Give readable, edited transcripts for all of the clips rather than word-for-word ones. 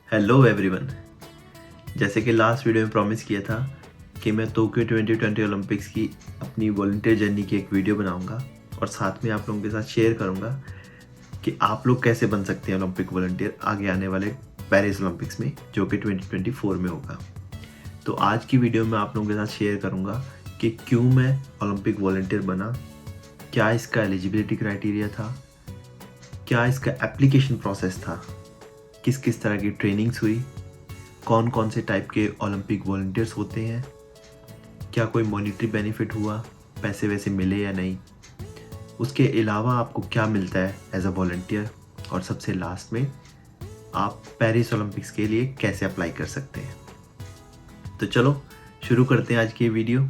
Hello everyone. जैसे कि last video में प्रॉमिस किया था कि मैं टोक्यो 2020 ओलंपिक्स की अपनी वॉलंटियर जर्नी की एक वीडियो बनाऊंगा और साथ में आप लोगों के साथ शेयर करूंगा कि आप लोग कैसे बन सकते हैं ओलंपिक वॉलंटियर आगे आने वाले पेरिस ओलंपिक्स में, जो कि 2024 में होगा। तो आज की वीडियो में आप लोगों के साथ शेयर करूंगा कि क्यों मैं ओलंपिक वॉलंटियर बना, क्या इसका एलिजिबिलिटी क्राइटेरिया था, क्या इसका एप्लीकेशन प्रोसेस था, किस किस तरह की ट्रेनिंग्स हुई, कौन कौन से टाइप के ओलंपिक वॉलंटियर्स होते हैं, क्या कोई मॉनिटरी बेनिफिट हुआ, पैसे वैसे मिले या नहीं, उसके अलावा आपको क्या मिलता है एज अ वॉलंटियर, और सबसे लास्ट में आप पेरिस ओलंपिक्स के लिए कैसे अप्लाई कर सकते हैं। तो चलो शुरू करते हैं आज की वीडियो।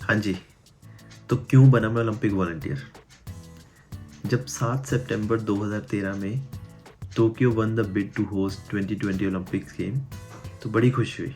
हाँ जी, तो क्यों बना मैं ओलंपिक वॉलंटियर। जब 7 सितंबर 2013 में Tokyo won the bid to host 2020 Olympics game, तो बड़ी खुशी हुई।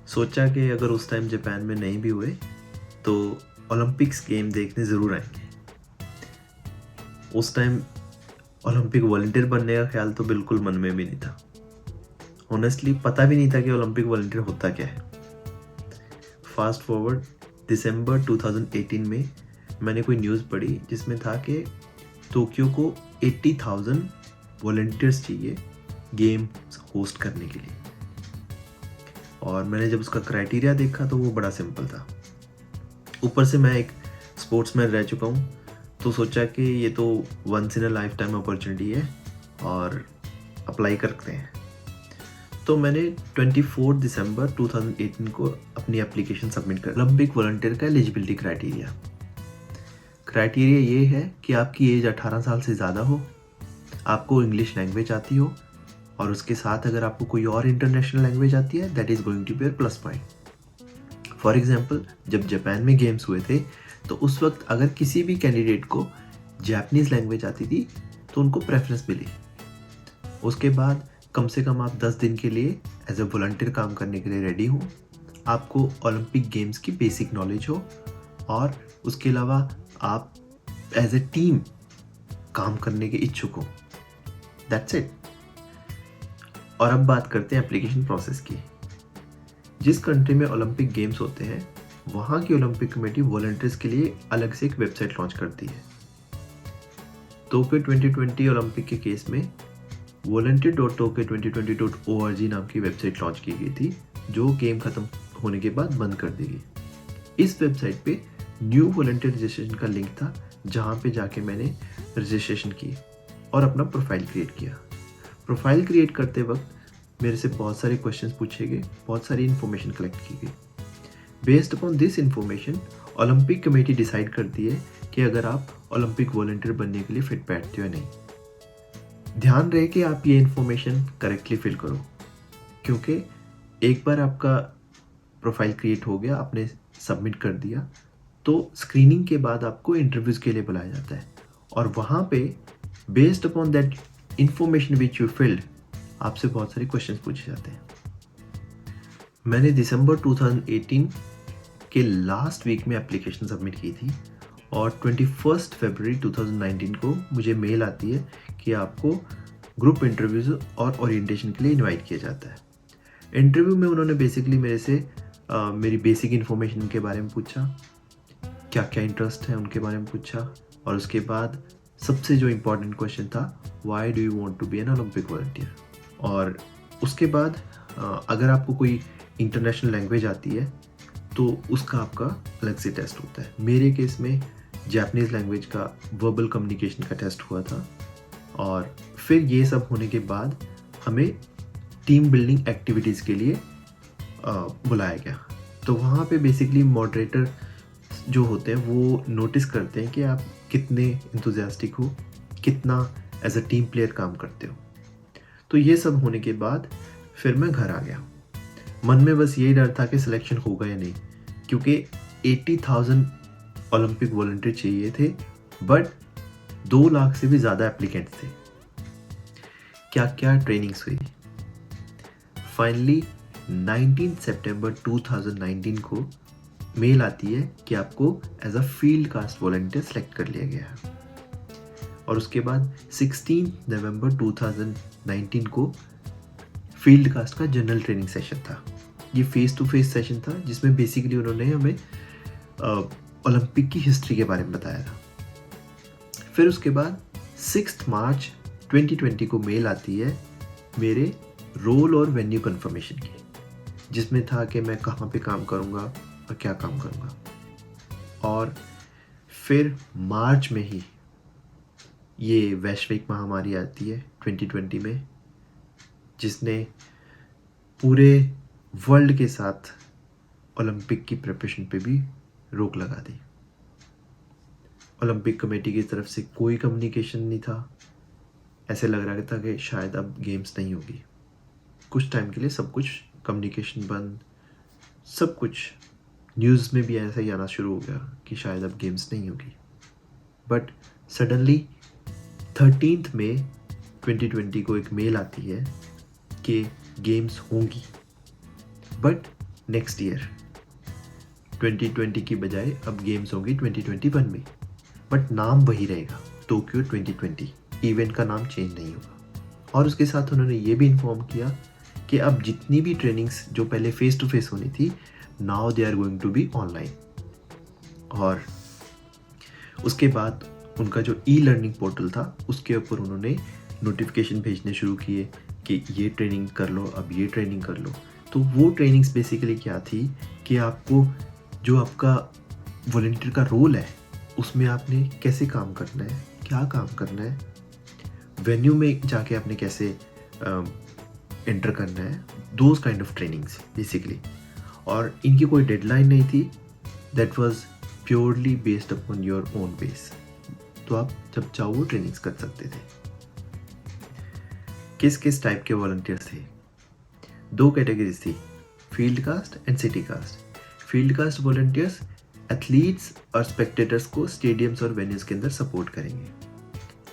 सोचा कि अगर उस टाइम जापान में नहीं भी हुए तो ओलंपिक्स गेम देखने ज़रूर आएंगे। उस टाइम ओलंपिक वॉलंटियर बनने का ख्याल तो बिल्कुल मन में भी नहीं था। ऑनेस्टली पता भी नहीं था कि ओलंपिक वॉलंटियर होता क्या है। फास्ट फॉरवर्ड दिसंबर 2018 में मैंने कोई न्यूज़ पढ़ी जिसमें था कि टोक्यो को 80,000 वॉलंटियर्स चाहिए गेम होस्ट करने के लिए। और मैंने जब उसका क्राइटेरिया देखा तो वो बड़ा सिंपल था। ऊपर से मैं एक स्पोर्ट्समैन रह चुका हूँ, तो सोचा कि ये तो once in a lifetime opportunity है और अप्लाई करते हैं। तो मैंने 24 दिसंबर 2018 को अपनी एप्लीकेशन सबमिट कर। ओलंपिक वॉलंटियर का एलिजिबिलिटी क्राइटेरिया ये है कि आपकी एज 18 साल से ज़्यादा हो, आपको इंग्लिश लैंग्वेज आती हो, और उसके साथ अगर आपको कोई और इंटरनेशनल लैंग्वेज आती है that is going to be plus point. For example, जब जापान में गेम्स हुए थे तो उस वक्त अगर किसी भी कैंडिडेट को जापानीज़ लैंग्वेज आती थी तो उनको प्रेफरेंस मिली। उसके बाद कम से कम आप 10 दिन के लिए एज ए वॉलंटियर काम करने के लिए रेडी हो, आपको ओलंपिक गेम्स की बेसिक नॉलेज हो, और उसके अलावा आप एज ए टीम काम करने के इच्छुक हो। That's it. और अब बात करते हैं एप्लीकेशन प्रोसेस की। जिस कंट्री में ओलंपिक गेम्स होते हैं वहाँ की ओलंपिक कमेटी वॉलंटियर्स के लिए अलग से एक वेबसाइट लॉन्च करती है। टोक्यो 2020 ओलंपिक के केस में volunteer.tokyo2020.org नाम की वेबसाइट लॉन्च की गई थी, जो गेम खत्म होने के बाद बंद कर दी गई। इस वेबसाइट पे न्यू वॉलंटियर रजिस्ट्रेशन का लिंक था, जहाँ पे जाके मैंने रजिस्ट्रेशन की और अपना प्रोफाइल क्रिएट किया। प्रोफाइल क्रिएट करते वक्त मेरे से बहुत सारे क्वेश्चंस पूछे गए, बहुत सारी इन्फॉर्मेशन कलेक्ट की गई। Based upon this information Olympic committee decide करती है कि अगर आप ओलंपिक वॉलंटियर बनने के लिए फिट बैठते हो या नहीं। ध्यान रहे कि आप ये इन्फॉर्मेशन करेक्टली फिल करो, क्योंकि एक बार आपका प्रोफाइल क्रिएट हो गया, आपने सबमिट कर दिया, तो स्क्रीनिंग के बाद आपको इंटरव्यूज़ के लिए बुलाया जाता है, और वहाँ पे based upon that information which you field आपसे बहुत सारे क्वेश्चंस पूछे जाते हैं। मैंने दिसंबर 2018 के लास्ट वीक में एप्लीकेशन सबमिट की थी, और 21 फरवरी 2019 को मुझे मेल आती है कि आपको ग्रुप इंटरव्यूज़ और ओरिएंटेशन के लिए इनवाइट किया जाता है। इंटरव्यू में उन्होंने बेसिकली मेरे से मेरी बेसिक इन्फॉर्मेशन के बारे में पूछा, क्या क्या इंटरेस्ट है उनके बारे में पूछा, और उसके बाद सबसे जो इम्पोर्टेंट क्वेश्चन था, why do you want to be an Olympic volunteer. और उसके बाद अगर आपको कोई इंटरनेशनल लैंग्वेज आती है तो उसका आपका अलग से टेस्ट होता है। मेरे केस में जापानीज़ लैंग्वेज का वर्बल कम्युनिकेशन का टेस्ट हुआ था, और फिर ये सब होने के बाद हमें टीम बिल्डिंग एक्टिविटीज़ के लिए बुलाया गया। तो वहाँ पे बेसिकली मॉडरेटर जो होते हैं वो नोटिस करते हैं कि आप कितने इंथुजियास्टिक हो, कितना एज अ टीम प्लेयर काम करते हो। तो ये सब होने के बाद फिर मैं घर आ गया। मन में बस यही डर था कि सिलेक्शन होगा या नहीं, क्योंकि 80,000 ओलंपिक वॉलंटियर चाहिए थे, बट 2 लाख से भी ज़्यादा एप्लीकेंट्स थे। क्या क्या ट्रेनिंग्स हुई। फाइनली 19 सितंबर 2019 को मेल आती है कि आपको as a field cast volunteer select कर लिया गया है। और उसके बाद 16 नवंबर 2019 को फील्ड कास्ट का जनरल ट्रेनिंग सेशन था। ये फेस टू फेस सेशन था जिसमें बेसिकली उन्होंने हमें ओलंपिक की हिस्ट्री के बारे में बताया था। फिर उसके बाद 6 मार्च 2020 को मेल आती है मेरे रोल और वेन्यू कंफर्मेशन की, जिसमें था कि मैं कहाँ पे काम करूँगा और क्या काम करूँगा। और फिर मार्च में ही ये वैश्विक महामारी आती है 2020 में, जिसने पूरे वर्ल्ड के साथ ओलंपिक की प्रिपरेशन पे भी रोक लगा दी। ओलंपिक कमेटी की तरफ से कोई कम्युनिकेशन नहीं था। ऐसे लग रहा था कि शायद अब गेम्स नहीं होगी। कुछ टाइम के लिए सब कुछ कम्युनिकेशन बंद, सब कुछ न्यूज़ में भी ऐसा ही आना शुरू हो गया कि शायद अब गेम्स नहीं होगी। बट सडनली 13 मई 2020 को एक मेल आती है कि गेम्स होंगी, बट नेक्स्ट ईयर 2020 की बजाय अब गेम्स होंगी 2021 में, बट नाम वही रहेगा, टोक्यो 2020। इवेंट का नाम चेंज नहीं होगा। और उसके साथ उन्होंने ये भी इन्फॉर्म किया कि अब जितनी भी ट्रेनिंग्स जो पहले फेस टू फेस होनी थी, now they are going to be online. और उसके बाद उनका जो ई लर्निंग पोर्टल था उसके ऊपर उन्होंने नोटिफिकेशन भेजने शुरू किए कि ये ट्रेनिंग कर लो, अब ये ट्रेनिंग कर लो। तो वो ट्रेनिंग्स बेसिकली क्या थी कि आपको जो आपका वॉलंटियर का रोल है उसमें आपने कैसे काम करना है, क्या काम करना है, वेन्यू में जाके आपने कैसे एंटर करना है, those kind of trainings basically. और इनकी कोई डेडलाइन नहीं थी, that was purely based upon your own base. तो आप जब चाहो वो ट्रेनिंग्स कर सकते थे। किस किस टाइप के वॉलंटियर्स थे? 2 कैटेगरीज थी, field cast and city cast. Field cast volunteers athletes और स्पेक्टेटर्स को स्टेडियम्स और वेन्यूज के अंदर सपोर्ट करेंगे।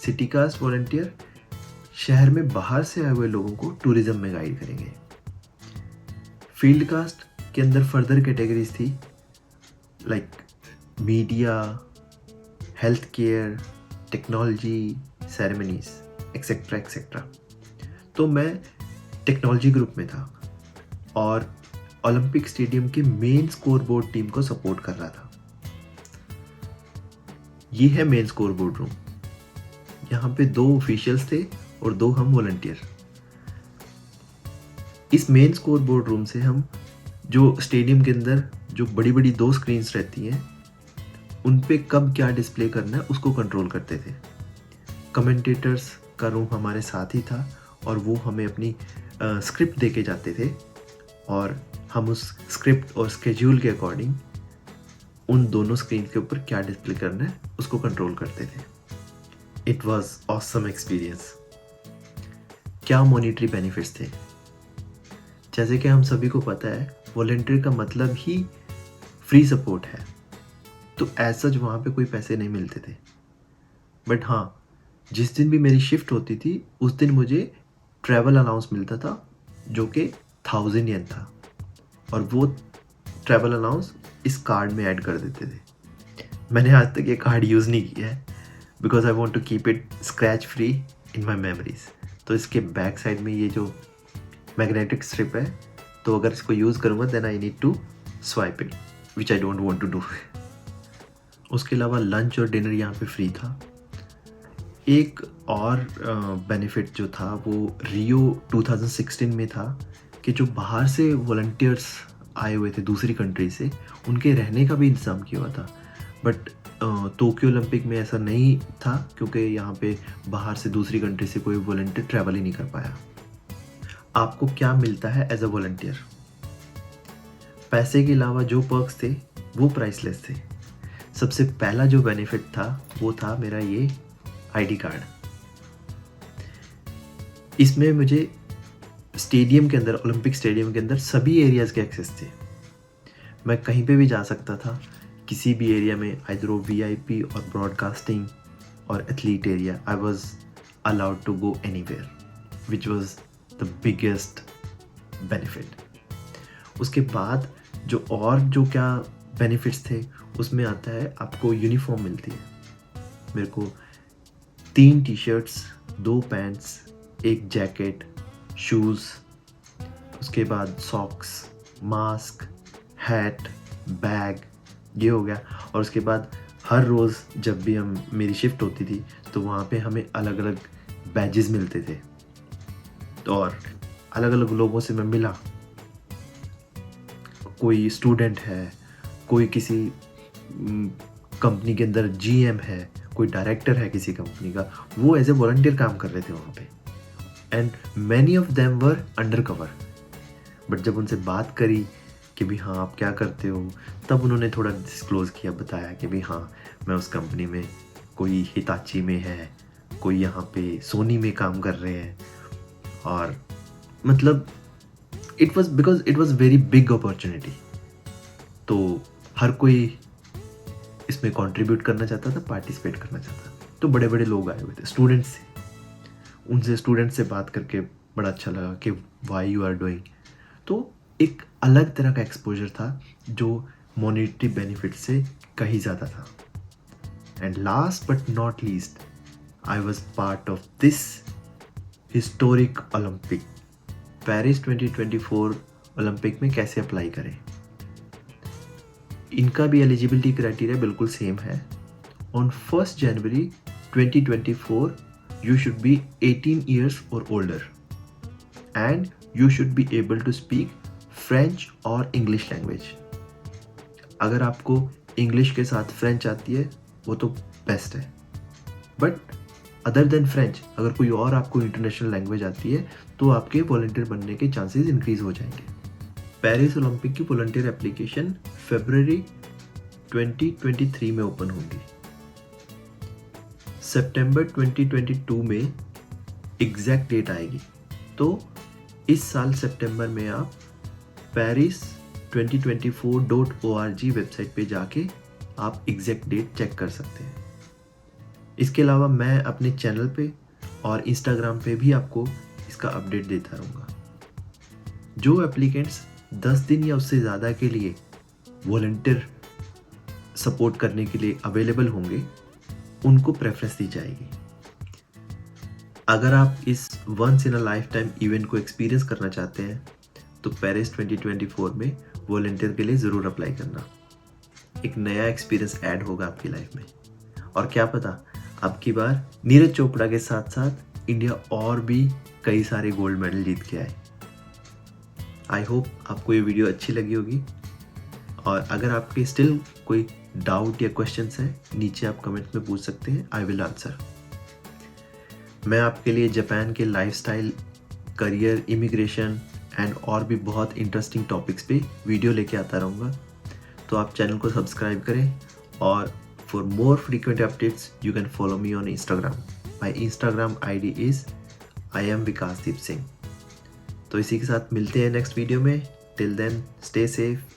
सिटी कास्ट वॉलंटियर शहर में बाहर से आए हुए लोगों को टूरिज्म में गाइड करेंगे। फील्ड कास्ट के अंदर फर्दर कैटेगरीज थी like media, health care, technology, ceremonies etcetera etcetera. तो मैं टेक्नोलॉजी ग्रुप में था और ओलंपिक स्टेडियम के मेन स्कोर बोर्ड टीम को सपोर्ट कर रहा था। ये है मेन स्कोर बोर्ड रूम। यहाँ पे 2 ऑफिशियल्स थे और 2 हम वॉलंटियर। इस मेन स्कोर बोर्ड रूम से हम जो स्टेडियम के अंदर जो बड़ी बड़ी 2 स्क्रीन्स रहती हैं उन पे कब क्या डिस्प्ले करना है उसको कंट्रोल करते थे। कमेंटेटर्स का रूम हमारे साथ ही था और वो हमें अपनी स्क्रिप्ट दे के जाते थे और हम उस स्क्रिप्ट और स्केड्यूल के अकॉर्डिंग उन दोनों स्क्रीन के ऊपर क्या डिस्प्ले करना है उसको कंट्रोल करते थे। It was awesome experience. क्या मॉनिटरी बेनिफिट्स थे? जैसे कि हम सभी को पता है वॉलंटियर का मतलब ही फ्री सपोर्ट है, तो एज सच वहाँ पे कोई पैसे नहीं मिलते थे। बट हाँ, जिस दिन भी मेरी शिफ्ट होती थी उस दिन मुझे ट्रैवल अलाउंस मिलता था जो कि 1000 येन था, और वो ट्रैवल अलाउंस इस कार्ड में ऐड कर देते थे। मैंने आज तक ये कार्ड यूज़ नहीं किया है because I want to keep it scratch free in my memories. तो इसके बैक साइड में ये जो मैग्नेटिक स्ट्रिप है, तो अगर इसको यूज़ करूँगा then I need to swipe it, which I don't want to do. उसके अलावा लंच और डिनर यहाँ पे फ्री था। एक और बेनिफिट जो था वो रियो 2016 में था कि जो बाहर से वॉलंटियर्स आए हुए थे दूसरी कंट्री से, उनके रहने का भी इंतज़ाम किया हुआ था। बट टोक्यो ओलंपिक में ऐसा नहीं था क्योंकि यहाँ पे बाहर से दूसरी कंट्री से कोई वॉलंटियर ट्रैवल ही नहीं कर पाया। आपको क्या मिलता है एज अ वॉलंटियर? पैसे के अलावा जो पर्क्स थे वो प्राइसलेस थे। सबसे पहला जो बेनिफिट था वो था मेरा ये आईडी कार्ड। इसमें मुझे स्टेडियम के अंदर, ओलंपिक स्टेडियम के अंदर सभी एरियाज़ के एक्सेस थे। मैं कहीं पे भी जा सकता था, किसी भी एरिया में, आइदर वीआईपी और ब्रॉडकास्टिंग और athlete area, I was allowed to go anywhere, which was the biggest benefit. उसके बाद जो क्या बेनिफिट्स थे उसमें आता है आपको यूनिफॉर्म मिलती है। मेरे को 3 टी-शर्ट्स, 2 पैंट्स, 1 जैकेट, शूज़, उसके बाद सॉक्स, मास्क, हैट, बैग, ये हो गया। और उसके बाद हर रोज़ जब भी मेरी शिफ्ट होती थी तो वहाँ पे हमें अलग अलग बैजेस मिलते थे और अलग अलग लोगों से मैं मिला। कोई स्टूडेंट है, कोई किसी कंपनी के अंदर जीएम है, कोई डायरेक्टर है किसी कंपनी का, वो एज ए वॉलंटियर काम कर रहे थे वहाँ पे। And many of them were under cover. But जब उनसे बात करी कि भी हाँ आप क्या करते हो, तब उन्होंने थोड़ा डिस्क्लोज़ किया, बताया कि भी हाँ मैं उस कंपनी में, कोई हिताची में है, कोई यहाँ पे सोनी में काम कर रहे हैं। और मतलब because it was very big opportunity. तो हर कोई इसमें कंट्रीब्यूट करना चाहता था, पार्टिसिपेट करना चाहता था। तो बड़े बड़े लोग आए हुए थे, स्टूडेंट्स थे। स्टूडेंट से बात करके बड़ा अच्छा लगा कि वाई यू आर डूइंग। तो एक अलग तरह का एक्सपोजर था जो मॉनेटरी बेनिफिट से कहीं ज़्यादा था। And last but not least, I was part of this historic Olympic. Paris 2024 Olympic में कैसे अप्लाई करें, इनका भी एलिजिबिलिटी क्राइटेरिया बिल्कुल सेम है। On 1 January 2024 you should be 18 years or older and you should be able to speak French और English language। अगर आपको इंग्लिश के साथ फ्रेंच आती है वो तो बेस्ट है, बट अदर देन फ्रेंच अगर कोई और आपको इंटरनेशनल लैंग्वेज आती है तो आपके वॉलंटियर बनने के चांसेस इंक्रीज हो जाएंगे। पेरिस ओलंपिक की वॉलंटियर एप्लीकेशन फरवरी 2023 में ओपन होगी। सितंबर 2022 में एग्जैक्ट डेट आएगी। तो इस साल सितंबर में आप paris2024.org वेबसाइट पे जाके आप एग्जैक्ट डेट चेक कर सकते हैं। इसके अलावा मैं अपने चैनल पे और इंस्टाग्राम पे भी आपको इसका अपडेट देता रहूँगा। जो एप्लीकेंट्स 10 दिन या उससे ज़्यादा के लिए वॉलंटियर सपोर्ट करने के लिए अवेलेबल होंगे उनको प्रेफरेंस दी जाएगी। अगर आप इस once in a lifetime event को एक्सपीरियंस करना चाहते हैं तो पेरिस 2024 में वॉलंटियर के लिए ज़रूर अप्लाई करना। एक नया एक्सपीरियंस ऐड होगा आपकी लाइफ में। और क्या पता अब की बार नीरज चोपड़ा के साथ साथ इंडिया और भी कई सारे गोल्ड मेडल जीत के आए। आई होप आपको ये वीडियो अच्छी लगी होगी। और अगर आपके स्टिल कोई डाउट या क्वेश्चंस हैं नीचे आप कमेंट में पूछ सकते हैं, आई विल आंसर। मैं आपके लिए जापान के लाइफस्टाइल, करियर, इमिग्रेशन एंड और भी बहुत इंटरेस्टिंग टॉपिक्स पे वीडियो लेके आता रहूँगा। तो आप चैनल को सब्सक्राइब करें और for more frequent updates you can follow me on Instagram. My Instagram ID is IamVikasdeep Singh। तो इसी के साथ मिलते हैं नेक्स्ट वीडियो में। Till then stay safe.